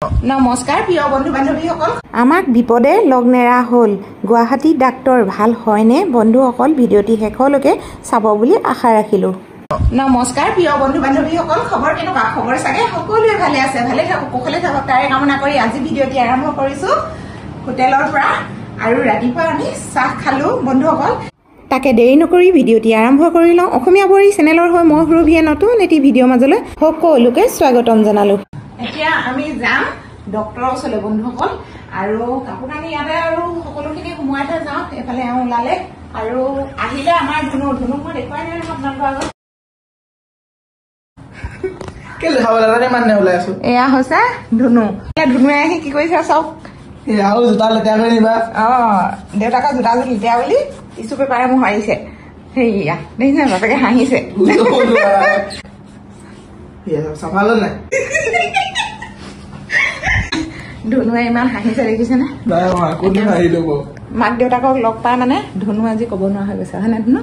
नमस्कार प्रिय बंधु बान्धवीসকল আমাক বিপদে লগ নেৰা হল গুৱাহাটী ডাক্তৰ ভাল হয়নে বন্ধুসকল ভিডিঅ'টি শেষলৈকে চাব বুলি আশা ৰাখিলো নমস্কাৰ প্ৰিয় বন্ধু বান্ধৱীসকল খবৰ কেনেকুৱা খবৰ চাগে সকলোৱে ভালে আছে ভালে থাকক কুশলে থাকক তাৰে কামনা কৰি আজি ভিডিঅ'টি আৰম্ভ কৰিছো হোটেলৰ পৰা আৰু ৰাতিপুৱা আমি চাহ খালো বন্ধুসকল তাকে দেৰি নকৰি ভিডিঅ'টি আৰম্ভ কৰি লওঁ অসমীয়া বৰী চেনেলৰ হৈ মই সুৰভিয়ে নতুন এটি ভিডিঅ' মাজলৈ সকলোকে স্বাগতম জনালো এতিয়া আমি যাম ডক্টৰৰ ওচৰলৈ বন্ধুসকল আৰু কাপোৰ কানি ইয়াতে আৰু সকলোখিনি সোমোৱাই থৈ যাওঁ এফালে ওলালে আৰু আহিলে আমাৰ ধুনু মই দেখুৱাই নাই আপোনালোকৰ আগত কেলে খাবলৈ লাগে মানে ওলাই আছো এয়া হৈছে ধুনুৱে আহি কি কৰিছে চাওক আৰু জোতা লেতেৰা কৰি নিবা দেউতাকৰ জোতাযোৰ লেতেৰা বুলি টিচু পেপাৰে মোক মাৰিছে সেয়া দেখিছে বাপেকে হাঁহিছে চাফা হ'ল নাই ধুনুৱে ইমান হাঁহিছে দেখিছেনে মাক দেউতাকক লগ পাই মানে ধুনু আজি ক'ব নোৱাৰা হৈ গৈছে হয় নে ধুনু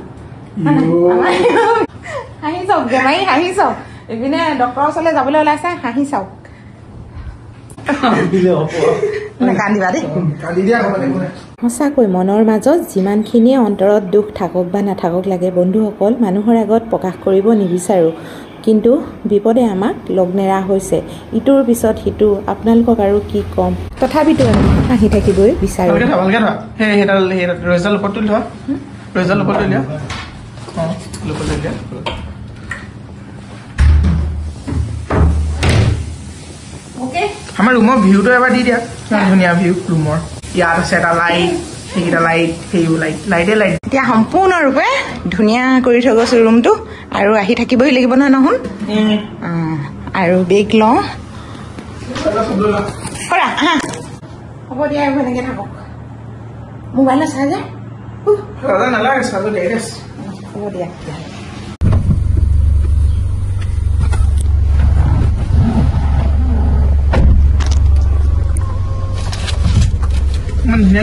হাঁহি চাওক বেমাৰী হাঁহি চাওক ইপিনে ডক্টৰৰ ওচৰলৈ যাবলৈ ওলাইছে হাঁহি চাওক সঁচাকৈ মনৰ মাজত যিমানখিনিয়ে অন্তৰত দুখ থাকক বা নাথাকক লাগে বন্ধুসকল মানুহৰ আগত প্ৰকাশ কৰিব নিবিচাৰোঁ কিন্তু বিপদে আমাক লগ নেৰা হৈছে ইটোৰ পিছত সিটো আপোনালোকক আৰু কি ক'ম তথাপিতো আমি হাঁহি থাকিবই বিচাৰোঁ আমাৰ ৰুমৰ ভিউটো এবাৰ দি দিয়া ধুনীয়া ভিউ ৰুমৰ ইয়াত আছে এটা লাইট সেইকেইটা লাইট সেইবোৰ লাইটে এতিয়া সম্পূৰ্ণৰূপে ধুনীয়া কৰি থৈ গৈছো ৰুমটো আৰু আহি থাকিবই লাগিব নহয় নহ'ল আৰু বেগ লওঁ হ'ব দিয়া এইবোৰ এনেকৈ থাকক মোবাইল নাচাই যে নালাগে চালো দে হ'ব দিয়া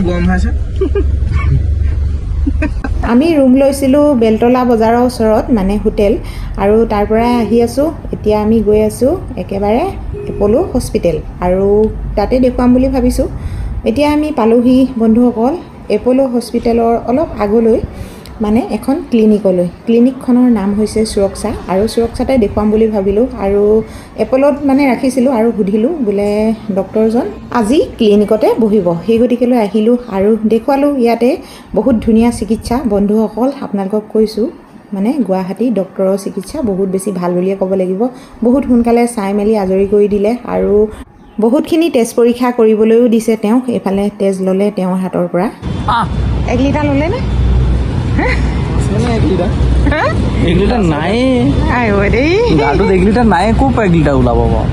গৰম হৈছে আমি ৰুম লৈছিলোঁ বেলতলা বজাৰৰ ওচৰত মানে হোটেল আৰু তাৰ পৰাই আহি আছোঁ এতিয়া আমি গৈ আছোঁ একেবাৰে এপ'ল' হস্পিটেল আৰু তাতে দেখুৱাম বুলি ভাবিছোঁ এতিয়া আমি পালোহি বন্ধুসকল এপ'ল' হস্পিটেলৰ অলপ আগলৈ মানে এখন ক্লিনিকলৈ ক্লিনিকখনৰ নাম হৈছে সুৰক্ষা আৰু সুৰক্ষাতে দেখুৱাম বুলি ভাবিলোঁ আৰু এপ'লত মানে ৰাখিছিলোঁ আৰু সুধিলোঁ বোলে ডক্টৰজন আজি ক্লিনিকতে বহিব সেই গতিকেলৈ আহিলোঁ আৰু দেখুৱালোঁ ইয়াতে বহুত ধুনীয়া চিকিৎসা বন্ধুসকল আপোনালোকক কৈছোঁ মানে গুৱাহাটী ডক্টৰৰ চিকিৎসা বহুত বেছি ভাল বুলিয়ে ক'ব লাগিব বহুত সোনকালে চাই মেলি আজৰি কৰি দিলে আৰু বহুতখিনি তেজ পৰীক্ষা কৰিবলৈও দিছে তেওঁক এইফালে তেজ ল'লে তেওঁৰ হাতৰ পৰা 1 লিটাৰ ল'লে নে एक लिटर নাই গাটো 1 লিটাৰ নাই ক'ৰ পৰা 1 লিটাৰ ওলাব বাৰু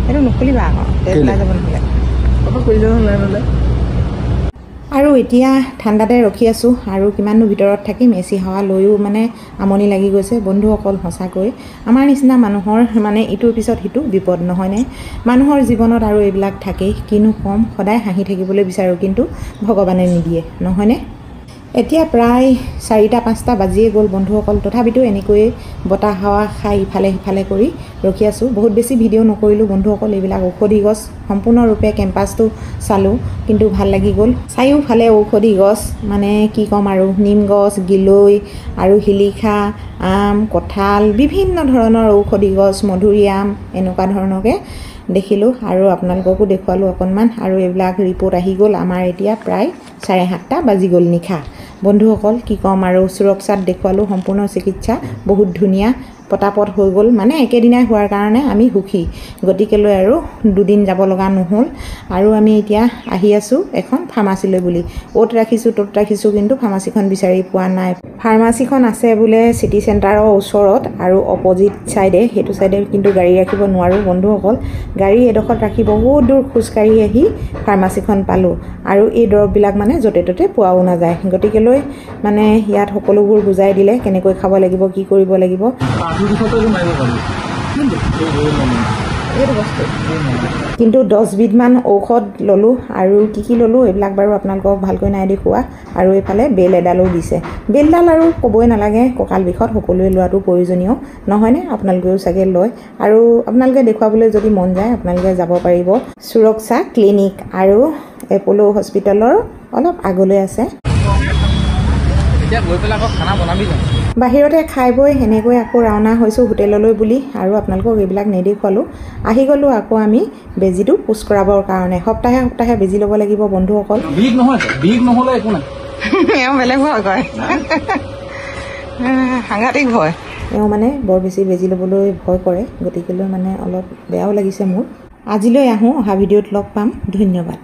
এইটো নকলিবা আকৌ তেজ ওলাই যাব নহ'লে আৰু এতিয়া ঠাণ্ডাতে ৰখি আছোঁ আৰু কিমাননো ভিতৰত থাকিম এচি হাৱা লৈও মানে আমনি লাগি গৈছে বন্ধুসকল সঁচাকৈ আমাৰ নিচিনা মানুহৰ মানে ইটোৰ পিছত সিটো বিপদ নহয়নে মানুহৰ জীৱনত আৰু এইবিলাক থাকেই কিনো কম সদায় হাঁহি থাকিবলৈ বিচাৰোঁ কিন্তু ভগৱানে নিদিয়ে নহয়নে এতিয়া প্ৰায় 4টা-5টা বাজিয়ে গ'ল বন্ধুসকল তথাপিতো এনেকৈয়ে বতাহ হাৱা খাই ইফালে সিফালে কৰি ৰখি আছোঁ বহুত বেছি ভিডিঅ' নকৰিলোঁ বন্ধুসকল এইবিলাক ঔষধি গছ সম্পূৰ্ণৰূপে কেম্পাছটো চালোঁ কিন্তু ভাল লাগি গ'ল চাৰিওফালে ঔষধি গছ মানে কি ক'ম আৰু নিম গছ গিলৈ আৰু শিলিখা আম কঁঠাল বিভিন্ন ধৰণৰ ঔষধি গছ মধুৰিআম এনেকুৱা ধৰণকে দেখিলোঁ আৰু আপোনালোককো দেখুৱালোঁ অকণমান আৰু এইবিলাক ৰিপৰ্ট আহি গ'ল আমাৰ এতিয়া প্ৰায় 7:30টা বাজি গ'ল নিশা বন্ধুসকল কি ক'ম আৰু সুৰক্ষাত দেখুৱালোঁ সম্পূৰ্ণ চিকিৎসা বহুত ধুনীয়া পটাপট হৈ গ'ল মানে একেদিনাই হোৱাৰ কাৰণে আমি সুখী গতিকেলৈ আৰু দুদিন যাব লগা নহ'ল আৰু আমি এতিয়া আহি আছোঁ এখন ফাৰ্মাচীলৈ বুলি অ'ত ৰাখিছোঁ ত'ত ৰাখিছোঁ কিন্তু ফাৰ্মাচীখন বিচাৰি পোৱা নাই ফাৰ্মাচীখন আছে বোলে চিটি চেণ্টাৰৰ ওচৰত আৰু অপজিট ছাইডে সেইটো ছাইডে কিন্তু গাড়ী ৰাখিব নোৱাৰোঁ বন্ধুসকল গাড়ী এডোখৰত ৰাখি বহুত দূৰ খোজকাঢ়ি আহি ফাৰ্মাচীখন পালোঁ আৰু এই দৰৱবিলাক মানে য'তে ত'তে পোৱাও নাযায় গতিকেলৈ মানে ইয়াত সকলোবোৰ বুজাই দিলে কেনেকৈ খাব লাগিব কি কৰিব লাগিব এইটো বস্তু কিন্তু 10 বিধমান ঔষধ ল'লোঁ আৰু কি ল'লোঁ এইবিলাক বাৰু আপোনালোকক ভালকৈ নাই দেখুওৱা আৰু এইফালে বেল এডালো দিছে বেলডাল আৰু ক'বই নালাগে কঁকাল বিষত সকলোৱে লোৱাটো প্ৰয়োজনীয় নহয়নে আপোনালোকেও চাগে লয় আৰু আপোনালোকে দেখুৱাবলৈ যদি মন যায় আপোনালোকে যাব পাৰিব সুৰক্ষা ক্লিনিক আৰু এপ'লো হস্পিটেলৰ অলপ আগলৈ আছে বাহিৰতে খাই বৈ সেনেকৈ আকৌ ৰাওনা হৈছোঁ হোটেললৈ বুলি আৰু আপোনালোকক এইবিলাক নেদেখুৱালোঁ আহি গ'লোঁ আকৌ আমি বেজীটো পোষ্ট কৰাবৰ কাৰণে সপ্তাহে সপ্তাহে বেজী ল'ব লাগিব বন্ধুসকল বিষ নহ'লে একো নাই বেলেগ ভয় কয় সাংঘাতিক ভয় এওঁ মানে বৰ বেছি বেজী ল'বলৈ ভয় কৰে গতিকেলৈ মানে অলপ বেয়াও লাগিছে মোৰ আজিলৈ আহোঁ অহা ভিডিঅ'ত লগ পাম ধন্যবাদ